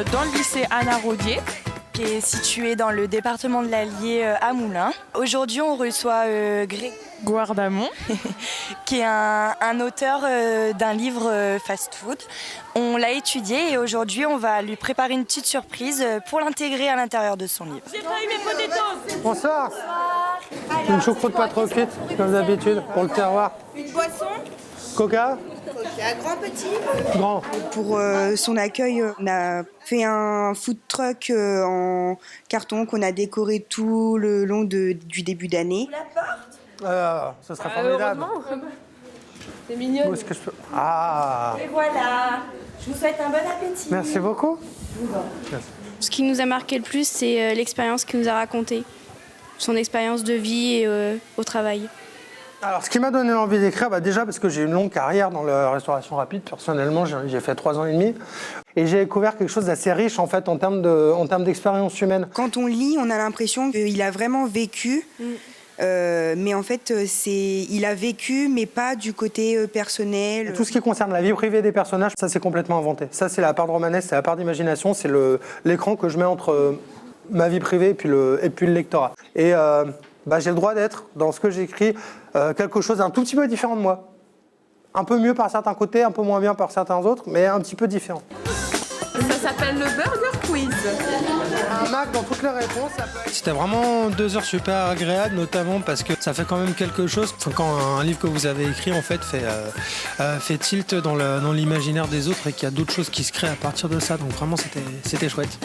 dans le lycée Anna Rodier, qui est situé dans le département de l'Allier à Moulins. Aujourd'hui, on reçoit Grégoire Damon, qui est un auteur d'un livre fast-food. On l'a étudié et aujourd'hui, on va lui préparer une petite surprise pour l'intégrer à l'intérieur de son livre. J'ai pas eu mes potatoes. Bonsoir. Une choucroute pas trop cuite, comme d'habitude, pour le terroir. Une boisson. Coca. Coca, grand, petit. Grand. Pour son accueil, on a fait un food truck en carton qu'on a décoré tout le long du début d'année. Ce serait formidable. C'est mignon. Où est-ce que je peux... Ah. Et voilà, je vous souhaite un bon appétit. Merci beaucoup. Ce qui nous a marqué le plus, c'est l'expérience qu'il nous a racontée, son expérience de vie et au travail. Alors, ce qui m'a donné l'envie d'écrire, déjà parce que j'ai une longue carrière dans la restauration rapide. Personnellement, j'ai fait 3 ans et demi. Et j'ai découvert quelque chose d'assez riche, en fait, en termes d'expérience humaine. Quand on lit, on a l'impression qu'il a vraiment vécu. Mais en fait, il a vécu, mais pas du côté personnel. Et tout ce qui concerne la vie privée des personnages, ça c'est complètement inventé. Ça c'est la part de romanesque, c'est la part d'imagination, c'est l'écran que je mets entre ma vie privée et puis le lectorat. Et j'ai le droit d'être, dans ce que j'écris, quelque chose d'un tout petit peu différent de moi. Un peu mieux par certains côtés, un peu moins bien par certains autres, mais un petit peu différent. Ça s'appelle le Burger Quiz. Un Mac dans toutes les réponses. C'était vraiment 2 heures super agréables, notamment parce que ça fait quand même quelque chose. Quand un livre que vous avez écrit en fait fait tilt dans l'imaginaire des autres et qu'il y a d'autres choses qui se créent à partir de ça. Donc vraiment c'était chouette.